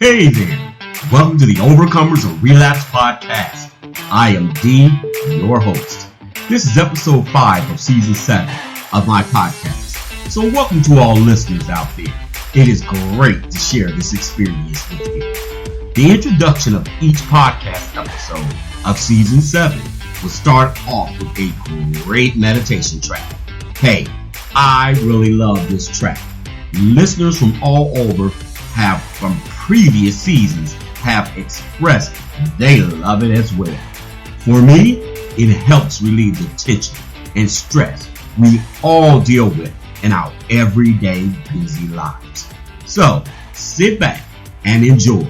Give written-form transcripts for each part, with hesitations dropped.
Hey there! Welcome to the Overcomers of Relapse podcast. I am Dean, your host. This is episode 5 of season 7 of my podcast. So welcome to all listeners out there. It is great to share this experience with you. The introduction of each podcast episode of season 7 will start off with a great meditation track. Hey, I really love this track. Listeners from all over from previous seasons have expressed they love it as well. For me, it helps relieve the tension and stress we all deal with in our everyday busy lives. So sit back and enjoy.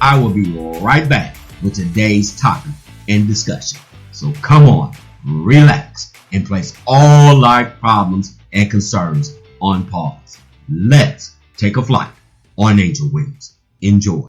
I will be right back with today's topic and discussion. So come on, relax, and place all life problems and concerns on pause. Let's take a flight on angel wings. Enjoy.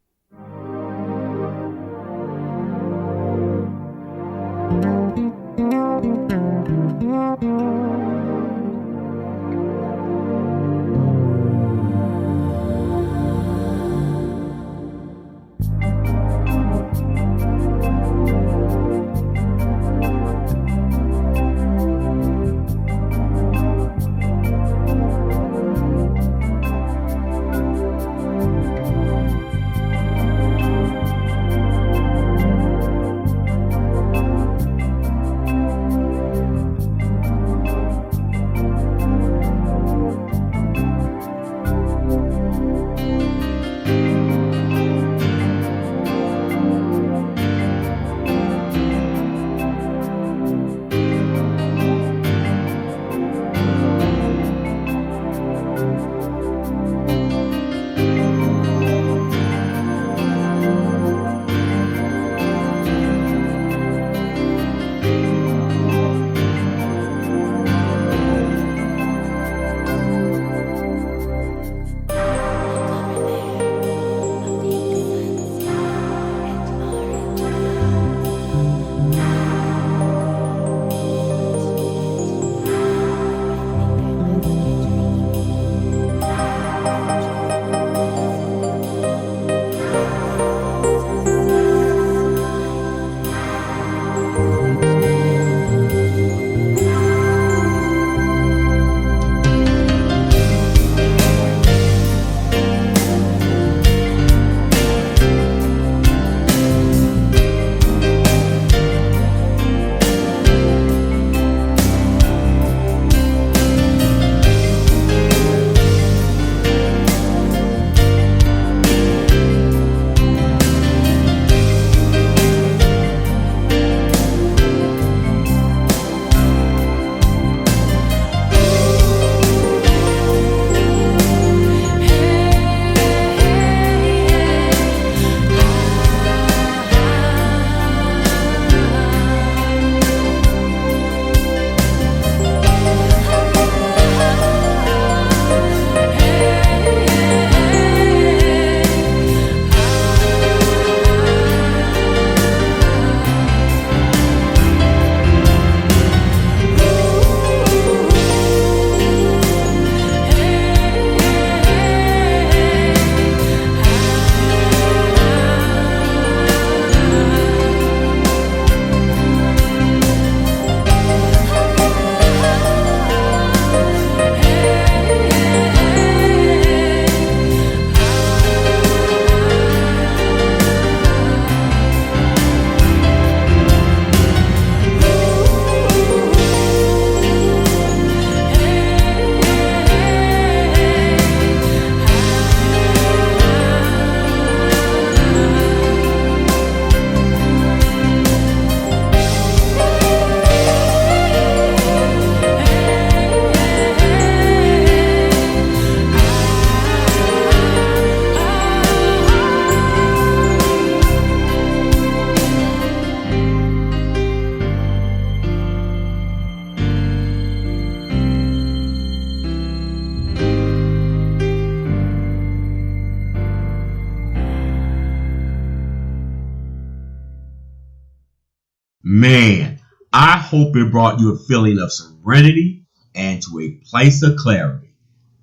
Man, I hope it brought you a feeling of serenity and to a place of clarity.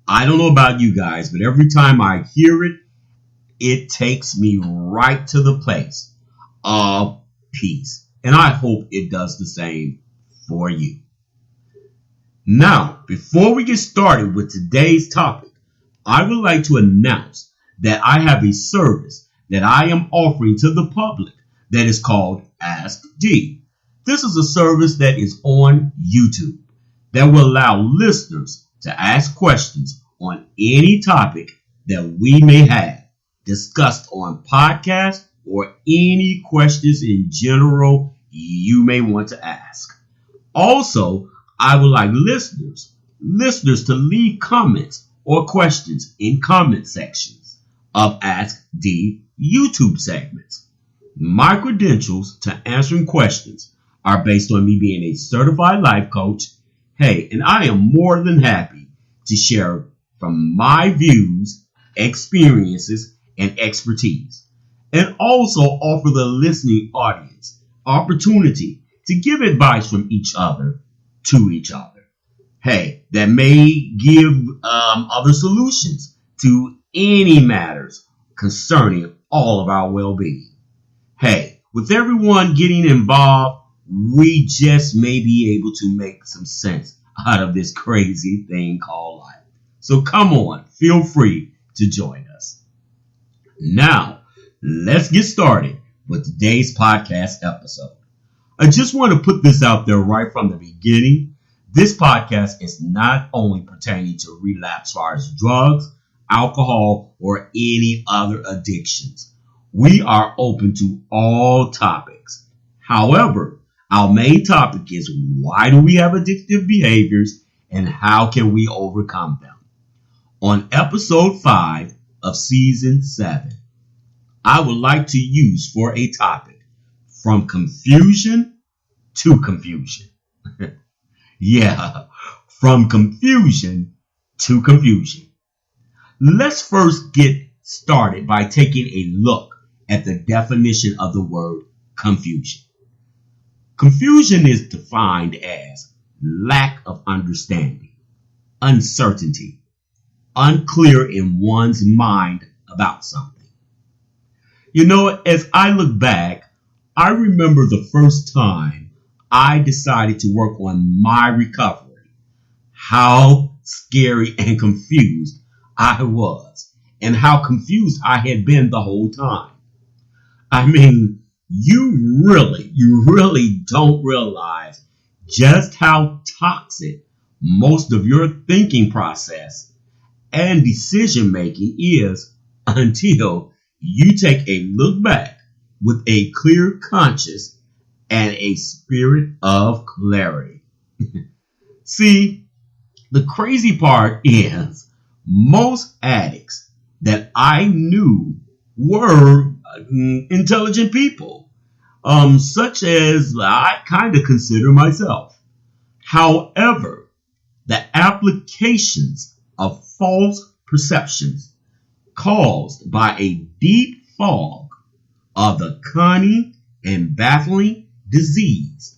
I don't know about you guys, but every time I hear it, it takes me right to the place of peace. And I hope it does the same for you. Now, before we get started with today's topic, I would like to announce that I have a service that I am offering to the public that is called Ask D. This is a service that is on YouTube that will allow listeners to ask questions on any topic that we may have discussed on podcast or any questions in general you may want to ask. Also, I would like listeners to leave comments or questions in comment sections of Ask D YouTube segments. My credentials to answering questions are based on me being a certified life coach. Hey, and I am more than happy to share from my views, experiences, and expertise, and also offer the listening audience opportunity to give advice from each other to each other. Hey, that may give other solutions to any matters concerning all of our well-being. Hey, with everyone getting involved, we just may be able to make some sense out of this crazy thing called life. So come on, feel free to join us. Now, let's get started with today's podcast episode. I just want to put this out there right from the beginning. This podcast is not only pertaining to relapse as far as drugs, alcohol, or any other addictions. We are open to all topics. However, our main topic is why do we have addictive behaviors and how can we overcome them? On episode 5 of season 7, I would like to use for a topic from confusion to confusion. Yeah, from confusion to confusion. Let's first get started by taking a look at the definition of the word confusion. Confusion is defined as lack of understanding, uncertainty, unclear in one's mind about something. You know, as I look back, I remember the first time I decided to work on my recovery, how scary and confused I was, and how confused I had been the whole time. I mean, you really don't realize just how toxic most of your thinking process and decision making is until you take a look back with a clear conscience and a spirit of clarity. See, the crazy part is most addicts that I knew were intelligent people, such as I kind of consider myself. However, the applications of false perceptions caused by a deep fog of the cunning and baffling disease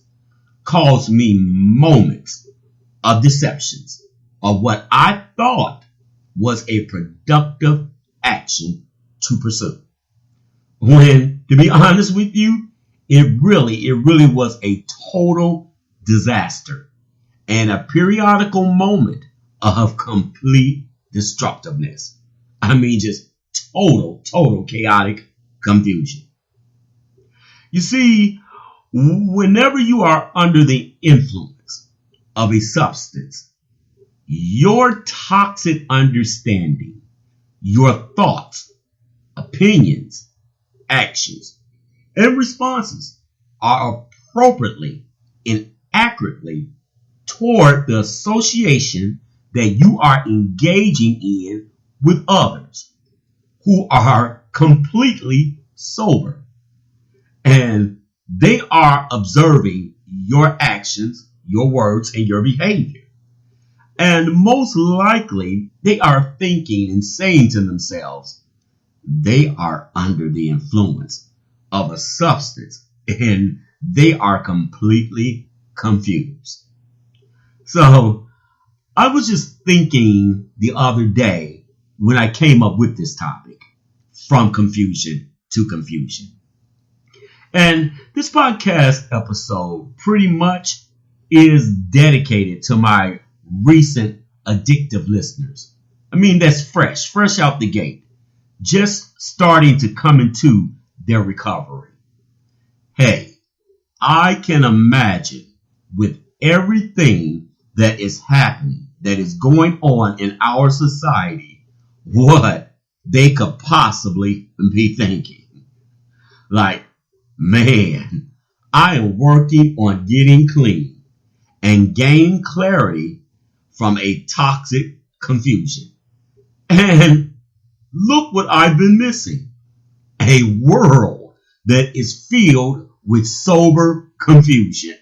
caused me moments of deceptions of what I thought was a productive action to pursue. When, to be honest with you, it really was a total disaster and a periodical moment of complete destructiveness. I mean, just total chaotic confusion. You see, whenever you are under the influence of a substance, your toxic understanding, your thoughts, opinions, actions, and responses are appropriately and accurately toward the association that you are engaging in with others who are completely sober. And they are observing your actions, your words, and your behavior. And most likely, they are thinking and saying to themselves, they are under the influence of a substance and they are completely confused. So I was just thinking the other day when I came up with this topic, from confusion to confusion. And this podcast episode pretty much is dedicated to my recent addictive listeners. I mean, that's fresh out the gate, just starting to come into their recovery. Hey, I can imagine with everything that is happening, that is going on in our society, what they could possibly be thinking. Like, man, I am working on getting clean and gain clarity from a toxic confusion. And look what I've been missing. A world that is filled with sober confusion.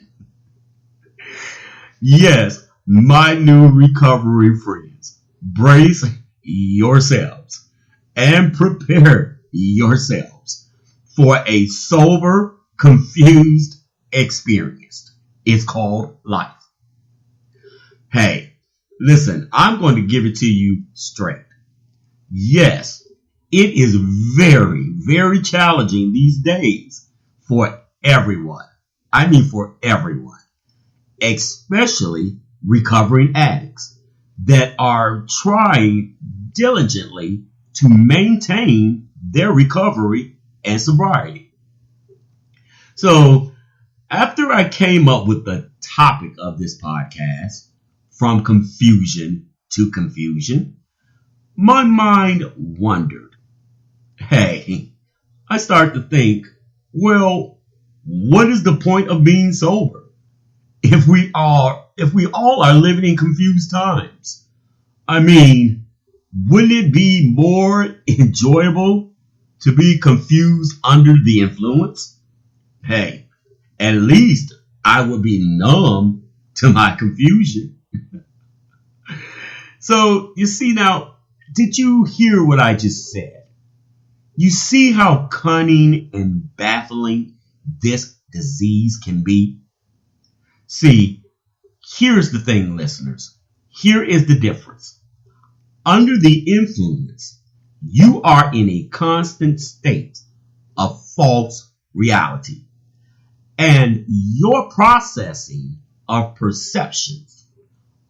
Yes, my new recovery friends, brace yourselves and prepare yourselves for a sober, confused experience. It's called life. Hey, listen, I'm going to give it to you straight. Yes, it is very, very challenging these days for everyone. I mean for everyone, especially recovering addicts that are trying diligently to maintain their recovery and sobriety. So after I came up with the topic of this podcast, from confusion to confusion, my mind wondered. Hey, I started to think, well, what is the point of being sober if we all are living in confused times? I mean, wouldn't it be more enjoyable to be confused under the influence? Hey, at least I would be numb to my confusion. So, you see now, did you hear what I just said? You see how cunning and baffling this disease can be? See, here's the thing, listeners. Here is the difference. Under the influence, you are in a constant state of false reality. And your processing of perceptions,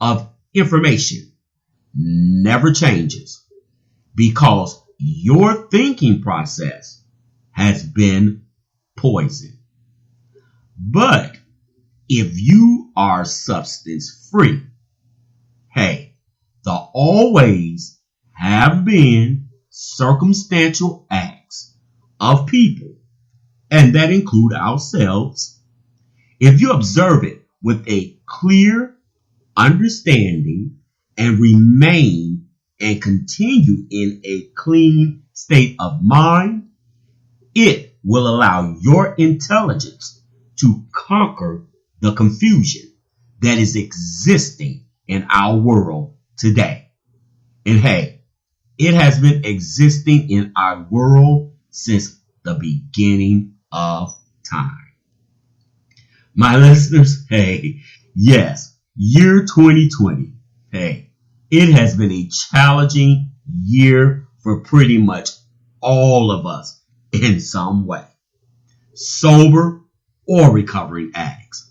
of information, never changes because your thinking process has been poisoned. But if you are substance free, hey, the always have been circumstantial acts of people, and that include ourselves. If you observe it with a clear understanding and remain and continue in a clean state of mind, it will allow your intelligence to conquer the confusion that is existing in our world today. And hey, it has been existing in our world since the beginning of time. My listeners, hey, yes, year 2020, hey, it has been a challenging year for pretty much all of us in some way, sober or recovering addicts.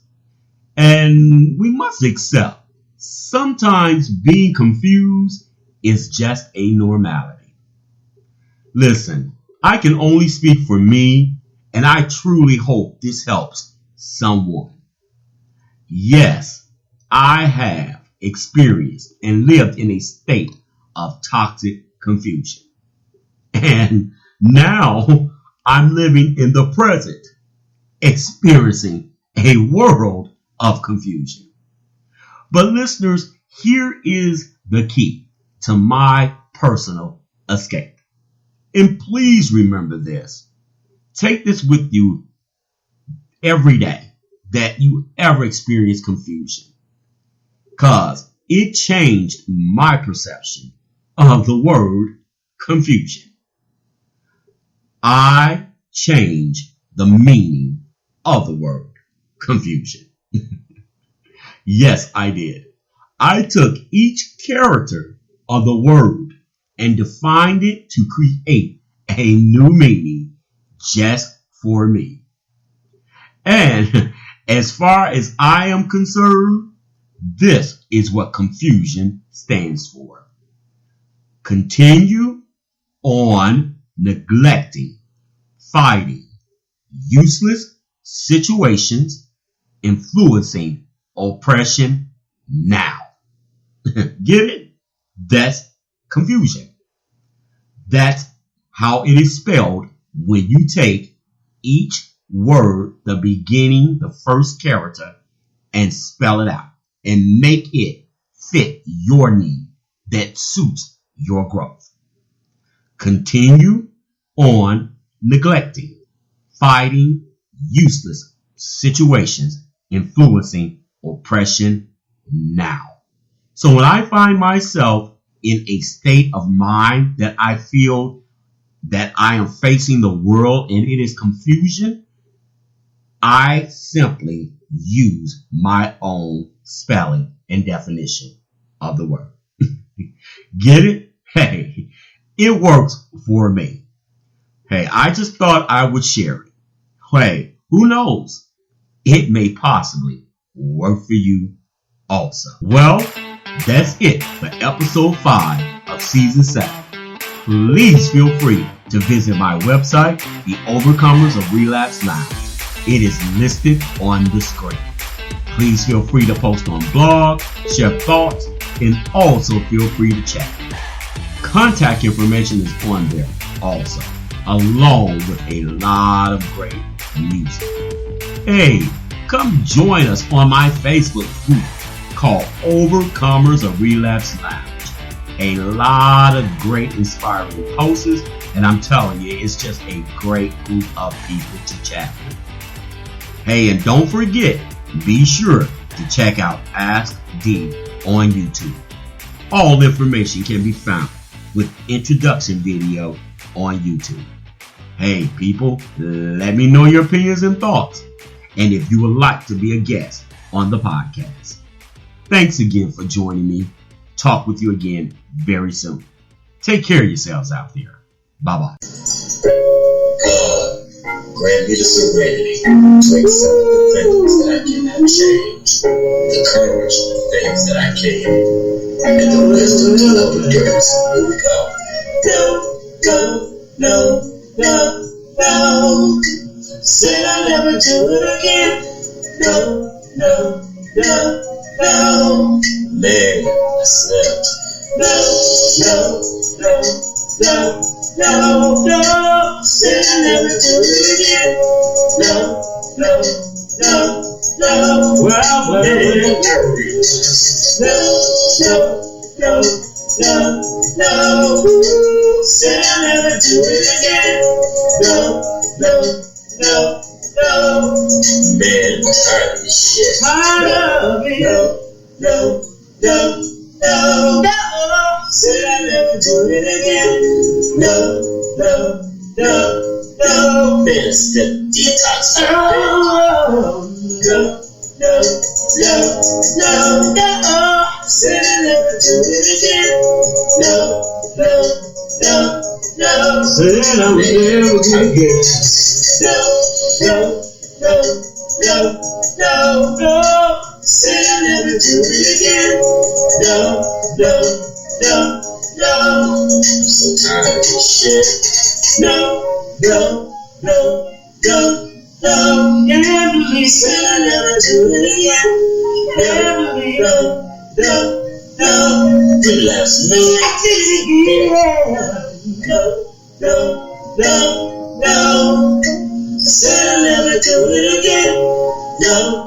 And we must accept sometimes being confused is just a normality. Listen, I can only speak for me, and I truly hope this helps someone. Yes, I have experienced and lived in a state of toxic confusion. And now I'm living in the present, experiencing a world of confusion. But listeners, here is the key to my personal escape. And please remember this. Take this with you every day that you ever experience confusion, because it changed my perception of the word confusion. I changed the meaning of the word confusion. Yes, I did. I took each character of the word and defined it to create a new meaning just for me. And as far as I am concerned, this is what confusion stands for. Continue on neglecting, fighting useless situations, influencing oppression now. Get it? That's confusion. That's how it is spelled when you take each word, the beginning, the first character, and spell it out and make it fit your need that suits your growth. Continue on neglecting, fighting useless situations, influencing oppression now. So when I find myself in a state of mind that I feel that I am facing the world and it is confusion, I simply use my own spelling and definition of the word. Get it? Hey, it works for me. Hey, I just thought I would share it. Hey, who knows? It may possibly work for you also. Well, that's it for episode 5 of season 7. Please feel free to visit my website, The Overcomers of Relapse Lounge. It is listed on the screen. Please feel free to post on blog, share thoughts, and also feel free to chat. Contact information is on there also, along with a lot of great music. Hey, come join us on my Facebook group called Overcomers of Relapse Lounge. A lot of great inspiring posts, and I'm telling you, it's just a great group of people to chat with. Hey, and don't forget, be sure to check out Ask D on YouTube. All information can be found with introduction video on YouTube. Hey people, let me know your opinions and thoughts, and if you would like to be a guest on the podcast. Thanks again for joining me. Talk with you again very soon. Take care of yourselves out there. Bye-bye. God, grant me the serenity to accept the things that I cannot change, the courage for the things that I can, and the wisdom to know the difference. Here we go. No. Said I'll never do it again. No. Man, I slept. No. Said I'll never do it again. No. Well, no. Said I'll never do it again. No. Man, I'm tired of this shit. No. Said I'll never do it again. No. Man, it's the detox. No. Said I'll never do it again. No. Said I would never do it again. No. Said I'll never do it again. No. I'm so tired of this shit. No. Emily said I'll never do it again. Emily, no. Relapse, no. Said I'll never do it again. No.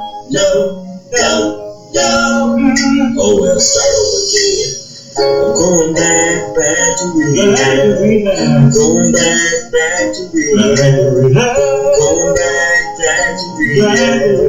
Oh well, start over again. I'm going back to rehab. I'm going back to rehab. Going back to rehab.